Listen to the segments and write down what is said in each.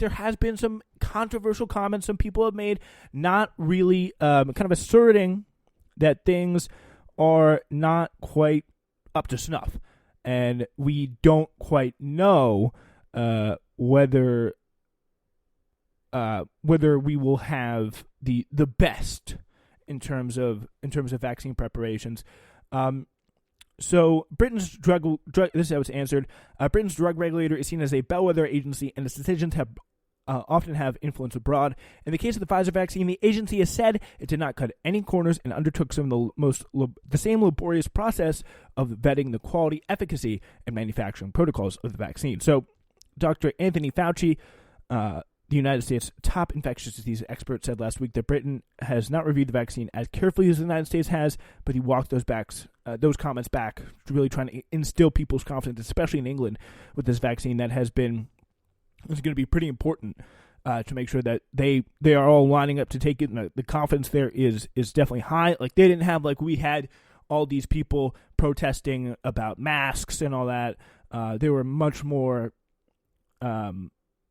there has been some controversial comments some people have made, not really kind of asserting that things are not quite up to snuff. And we don't quite know whether we will have the best in terms of vaccine preparations. So Britain's drug this is how it's answered. Britain's drug regulator is seen as a bellwether agency, and its decisions have often have influence abroad. In the case of the Pfizer vaccine, the agency has said it did not cut any corners and undertook some of the same laborious process of vetting the quality, efficacy, and manufacturing protocols of the vaccine. So, Dr. Anthony Fauci, the United States' top infectious disease expert, said last week that Britain has not reviewed the vaccine as carefully as the United States has, but he walked those comments back, really trying to instill people's confidence, especially in England, with this vaccine that is going to be pretty important to make sure that they are all lining up to take it. And the confidence there is definitely high. Like, they didn't have, like we had, all these people protesting about masks and all that. They were much more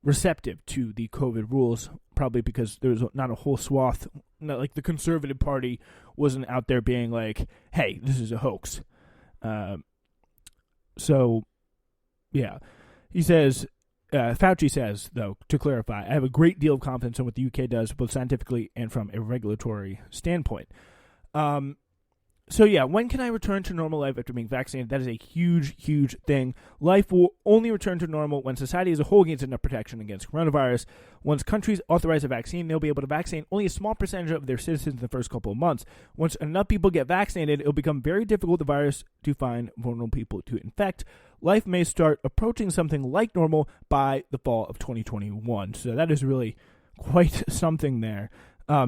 receptive to the COVID rules, probably because there was not a whole swath, like the Conservative Party wasn't out there being like, hey, this is a hoax. So, yeah. He says, Fauci says, though, to clarify, I have a great deal of confidence in what the UK does, both scientifically and from a regulatory standpoint. So, yeah, when can I return to normal life after being vaccinated? That is a huge, huge thing. Life will only return to normal when society as a whole gains enough protection against coronavirus. Once countries authorize a vaccine, they'll be able to vaccinate only a small percentage of their citizens in the first couple of months. Once enough people get vaccinated, it'll become very difficult for the virus to find vulnerable people to infect. Life may start approaching something like normal by the fall of 2021. So that is really quite something there.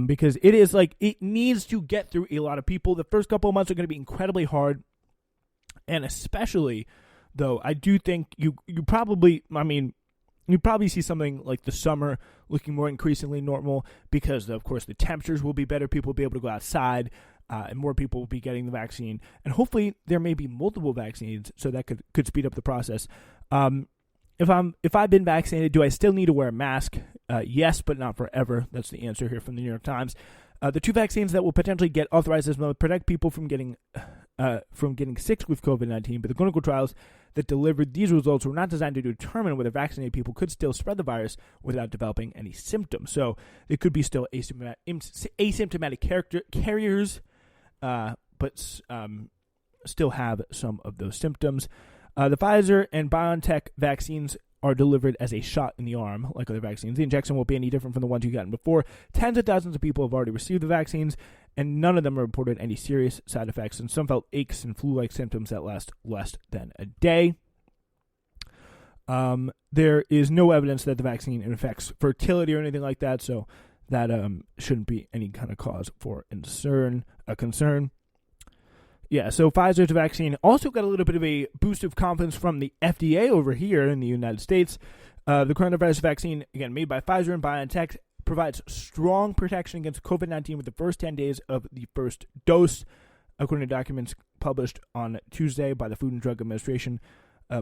Because it is like, it needs to get through a lot of people. The first couple of months are going to be incredibly hard. And especially, though, I do think you probably see something like the summer looking more increasingly normal because, of course, the temperatures will be better. People will be able to go outside, and more people will be getting the vaccine. And hopefully there may be multiple vaccines, so that could speed up the process. If I've been vaccinated, do I still need to wear a mask? Yes, but not forever. That's the answer here from the New York Times. The two vaccines that will potentially get authorized this month protect people from getting sick with COVID-19, but the clinical trials that delivered these results were not designed to determine whether vaccinated people could still spread the virus without developing any symptoms. So they could be still asymptomatic carriers, but still have some of those symptoms. The Pfizer and BioNTech vaccines are delivered as a shot in the arm, like other vaccines. The injection won't be any different from the ones you've gotten before. Tens of thousands of people have already received the vaccines, and none of them have reported any serious side effects, and some felt aches and flu-like symptoms that last less than a day. There is no evidence that the vaccine affects fertility or anything like that, so that shouldn't be any kind of cause for concern. Yeah, so Pfizer's vaccine also got a little bit of a boost of confidence from the FDA over here in the United States. The coronavirus vaccine, again, made by Pfizer and BioNTech, provides strong protection against COVID-19 with the first 10 days of the first dose, according to documents published on Tuesday by the Food and Drug Administration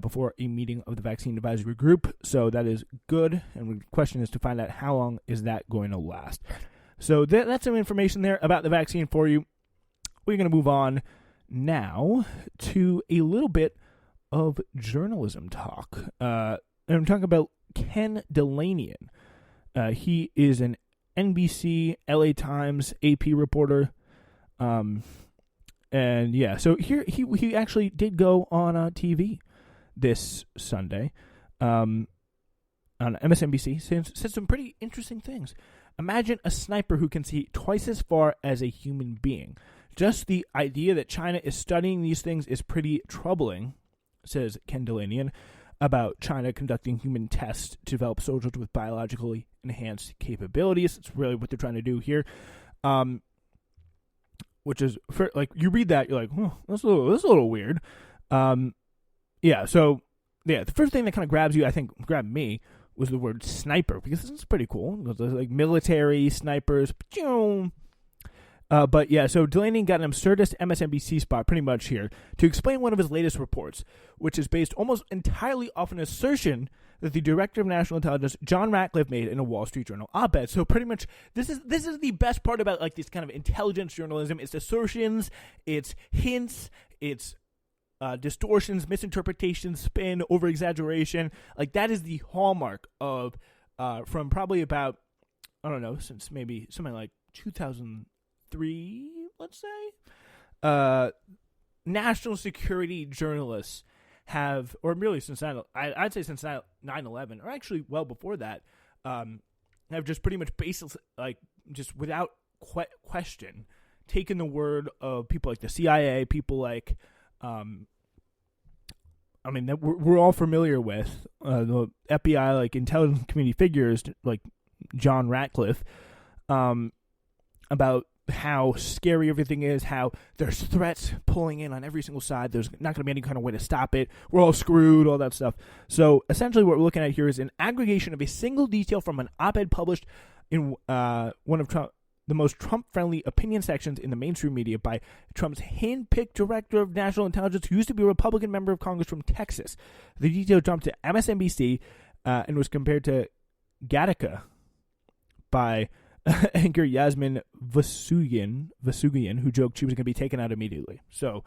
before a meeting of the Vaccine Advisory Group. So that is good, and the question is to find out how long is that going to last. So that's some information there about the vaccine for you. We're going to move on now to a little bit of journalism talk. And I'm talking about Ken Dilanian. He is an NBC, LA Times, AP reporter. And yeah, so here he actually did go on TV this Sunday on MSNBC, said some pretty interesting things. Imagine a sniper who can see twice as far as a human being. Just the idea that China is studying these things is pretty troubling, says Ken Dilanian, about China conducting human tests to develop soldiers with biologically enhanced capabilities. It's really what they're trying to do here. Which is, like, you read that, you're like, that's a little weird. Yeah, so, yeah, the first thing that kind of grabbed me, was the word sniper, because this is pretty cool. Like military snipers, But yeah, so Delaney got an absurdist MSNBC spot pretty much here to explain one of his latest reports, which is based almost entirely off an assertion that the director of national intelligence, John Ratcliffe, made in a Wall Street Journal op-ed. So pretty much, this is the best part about like this kind of intelligence journalism. It's assertions, it's hints, it's distortions, misinterpretations, spin, over-exaggeration. Like that is the hallmark of from probably about, I don't know, since maybe something like 2003, let's say, national security journalists have, or really since I'd say since 9/11, or actually well before that, have just pretty much basically, like, just without question, taken the word of people like the CIA, people like, I mean, that we're all familiar with, the FBI, like intelligence community figures like John Ratcliffe, about how scary everything is, how there's threats pulling in on every single side. There's not going to be any kind of way to stop it. We're all screwed, all that stuff. So essentially what we're looking at here is an aggregation of a single detail from an op-ed published in one of the most Trump-friendly opinion sections in the mainstream media by Trump's hand-picked director of national intelligence, who used to be a Republican member of Congress from Texas. The detail jumped to MSNBC and was compared to Gattaca by anchor Yasmin Vasugian, who joked she was going to be taken out immediately. So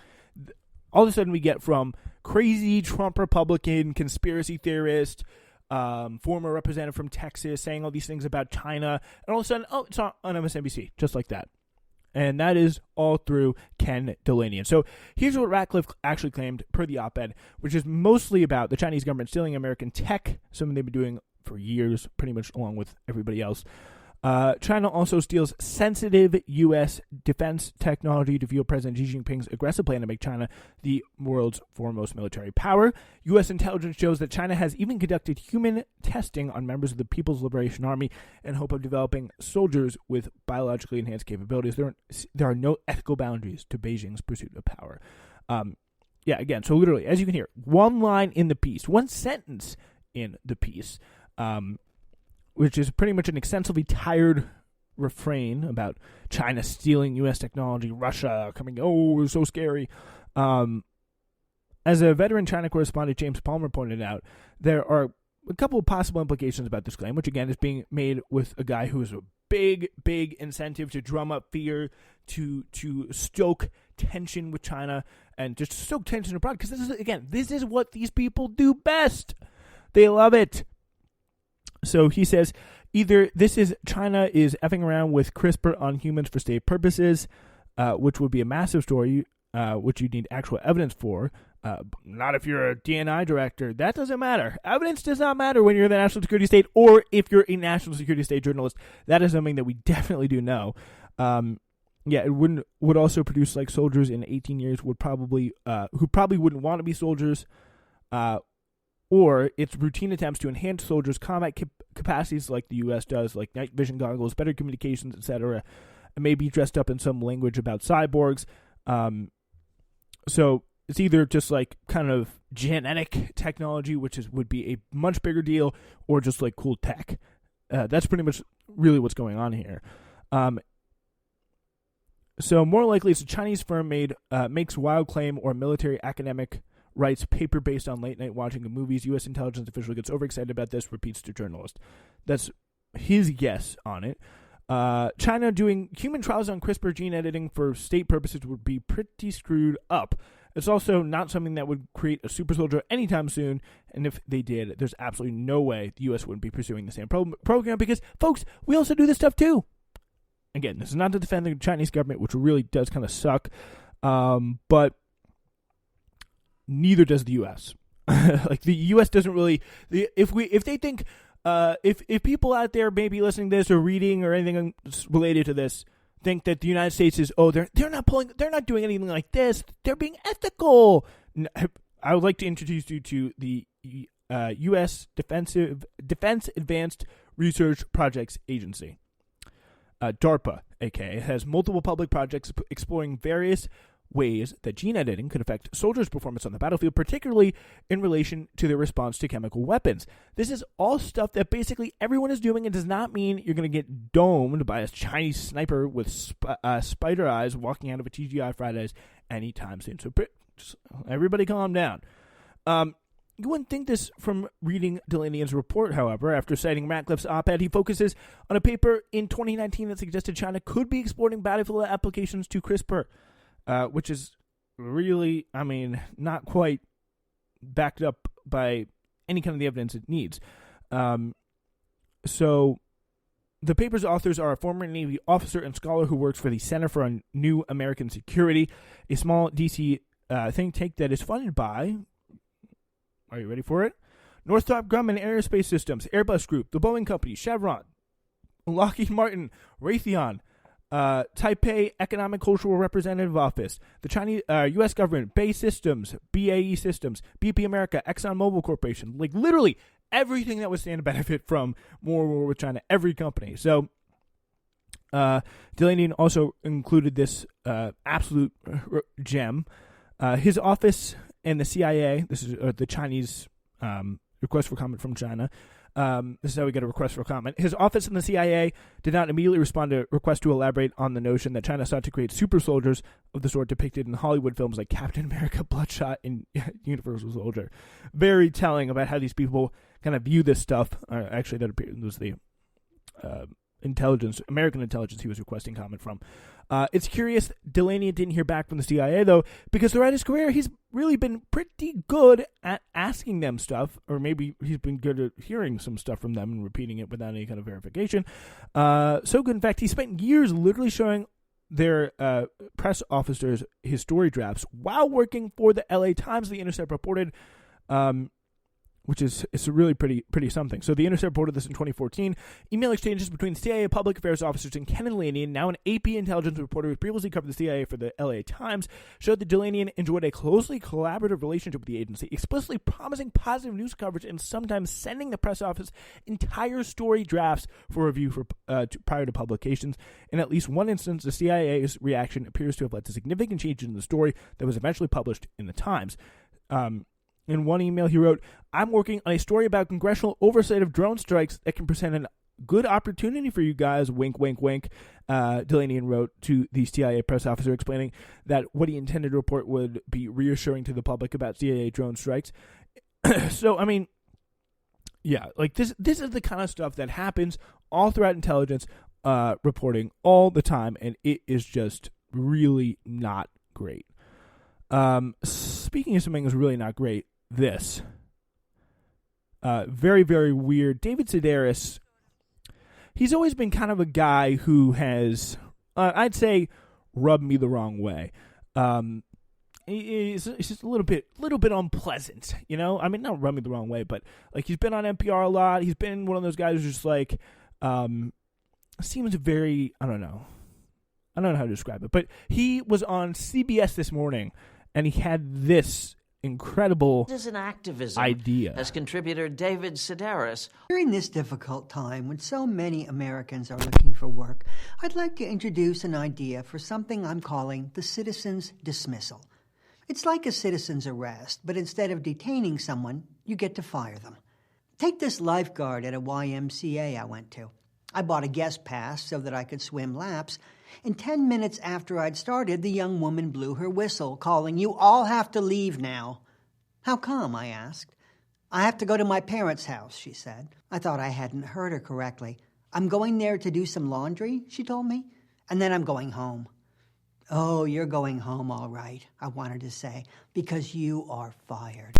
all of a sudden we get from crazy Trump Republican conspiracy theorist, former representative from Texas, saying all these things about China, and all of a sudden, it's on MSNBC, just like that. And that is all through Ken Delaney. And so here's what Ratcliffe actually claimed per the op-ed, which is mostly about the Chinese government stealing American tech, something they've been doing for years, pretty much along with everybody else. China also steals sensitive U.S. defense technology to fuel President Xi Jinping's aggressive plan to make China the world's foremost military power. U.S. intelligence shows that China has even conducted human testing on members of the People's Liberation Army in hope of developing soldiers with biologically enhanced capabilities. There are no ethical boundaries to Beijing's pursuit of power. Yeah, again, so literally, as you can hear, one line in the piece, one sentence in the piece, which is pretty much an extensively tired refrain about China stealing U.S. technology, Russia coming, oh, it's so scary. As a veteran China correspondent, James Palmer, pointed out, there are a couple of possible implications about this claim, which again is being made with a guy who is a big incentive to drum up fear, to stoke tension with China, and just stoke tension abroad, because this is what these people do best. They love it. So he says, either this is China is effing around with CRISPR on humans for state purposes, which would be a massive story, which you need actual evidence for. Not if you're a DNI director. That doesn't matter. Evidence does not matter when you're in the national security state, or if you're a national security state journalist. That is something that we definitely do know. Yeah, it would also produce like soldiers in 18 years who probably wouldn't want to be soldiers. Or its routine attempts to enhance soldiers' combat capacities like the U.S. does, like night vision goggles, better communications, etc., and maybe dressed up in some language about cyborgs. So it's either just like kind of genetic technology, which would be a much bigger deal, or just like cool tech. That's pretty much really what's going on here. So more likely it's a Chinese firm makes wild claim or military academic writes paper based on late night watching of movies. U.S. intelligence official gets overexcited about this, repeats to journalist. That's his guess on it. China doing human trials on CRISPR gene editing for state purposes would be pretty screwed up. It's also not something that would create a super soldier anytime soon, and if they did, there's absolutely no way the U.S. wouldn't be pursuing the same program, because, folks, we also do this stuff too. Again, this is not to defend the Chinese government, which really does kind of suck, but neither does the U.S. Like, the U.S. doesn't really. If they think, if people out there maybe listening to this or reading or anything related to this think that the United States is, they're not doing anything like this, they're being ethical. I would like to introduce you to the U.S. Defense Advanced Research Projects Agency, DARPA, aka, has multiple public projects exploring various ways that gene editing could affect soldiers' performance on the battlefield, particularly in relation to their response to chemical weapons. This is all stuff that basically everyone is doing. It does not mean you're going to get domed by a Chinese sniper with spider eyes walking out of a TGI Fridays anytime soon. So just everybody calm down. You wouldn't think this from reading Delanian's report, however. After citing Ratcliffe's op-ed, he focuses on a paper in 2019 that suggested China could be exporting battlefield applications to CRISPR, which is really, not quite backed up by any kind of the evidence it needs. So the paper's authors are a former Navy officer and scholar who works for the Center for New American Security, a small D.C. Think tank that is funded by... Are you ready for it? Northrop Grumman Aerospace Systems, Airbus Group, the Boeing Company, Chevron, Lockheed Martin, Raytheon, Taipei Economic Cultural Representative Office, the Chinese U.S. government, BAE Systems, BAE Systems, BP America, ExxonMobil Corporation, like literally everything that would stand to benefit from more war with China, every company. So Delanian also included this absolute gem. His office and the CIA, this is the Chinese request for comment from China. This is how we get a request for comment. His office and the CIA did not immediately respond to requests to elaborate on the notion that China sought to create super soldiers of the sort depicted in Hollywood films like Captain America, Bloodshot, and Universal Soldier. Very telling about how these people kind of view this stuff. Actually, that was the American intelligence he was requesting comment from. It's curious Delanian didn't hear back from the CIA, though, because throughout his career, he's really been pretty good at asking them stuff, or maybe he's been good at hearing some stuff from them and repeating it without any kind of verification. So good, in fact, he spent years literally showing their press officers his story drafts while working for the LA Times, The Intercept reported, which is it's really pretty something. So The Intercept reported this in 2014. Email exchanges between CIA public affairs officers and Ken Delanian, now an AP intelligence reporter who previously covered the CIA for the LA Times, showed that Delanian enjoyed a closely collaborative relationship with the agency, explicitly promising positive news coverage and sometimes sending the press office entire story drafts for review prior to publications. In at least one instance, the CIA's reaction appears to have led to significant changes in the story that was eventually published in the Times. In one email, he wrote, "I'm working on a story about congressional oversight of drone strikes that can present a good opportunity for you guys, wink, wink, wink." Delanian wrote to the CIA press officer explaining that what he intended to report would be reassuring to the public about CIA drone strikes. So, yeah, like this is the kind of stuff that happens all throughout intelligence reporting all the time, and it is just really not great. Speaking of something that's really not great, this. Very, very weird. David Sedaris, he's always been kind of a guy who has, I'd say, rubbed me the wrong way. He's just a little bit unpleasant, you know? Not rub me the wrong way, but like he's been on NPR a lot. He's been one of those guys who's just like, seems very, I don't know how to describe it, but he was on CBS this morning and he had this incredible idea. As contributor David Sedaris. During this difficult time when so many Americans are looking for work, I'd like to introduce an idea for something I'm calling the citizen's dismissal. It's like a citizen's arrest, but instead of detaining someone, you get to fire them. Take this lifeguard at a YMCA I went to. I bought a guest pass so that I could swim laps. And 10 minutes after I'd started, the young woman blew her whistle, calling, "You all have to leave now." "How come?" I asked. "I have to go to my parents' house," she said. I thought I hadn't heard her correctly. "I'm going there to do some laundry," she told me, "and then I'm going home." "Oh, you're going home all right," I wanted to say, "because you are fired."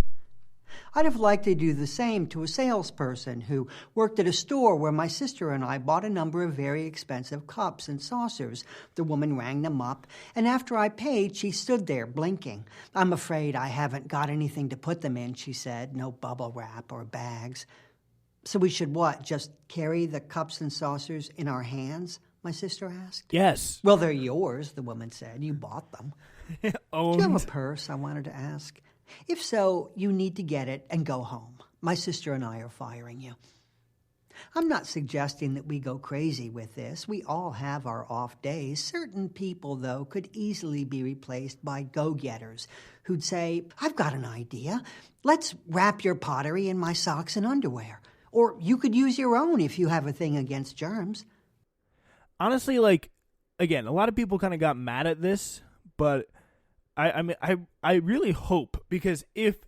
I'd have liked to do the same to a salesperson who worked at a store where my sister and I bought a number of very expensive cups and saucers. The woman rang them up, and after I paid, she stood there blinking. "I'm afraid I haven't got anything to put them in," she said, "no bubble wrap or bags." "So we should what, just carry the cups and saucers in our hands?" my sister asked. Yes. "Well, they're yours," the woman said. "You bought them." "Do you have a purse?" I wanted to ask. "If so, you need to get it and go home. My sister and I are firing you." I'm not suggesting that we go crazy with this. We all have our off days. Certain people, though, could easily be replaced by go-getters who'd say, I've got an idea. Let's wrap your pottery in my socks and underwear. Or you could use your own if you have a thing against germs. Honestly, like, again, a lot of people kind of got mad at this, but I really hope, because if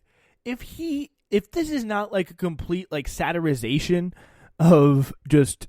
this is not like a complete like satirization of just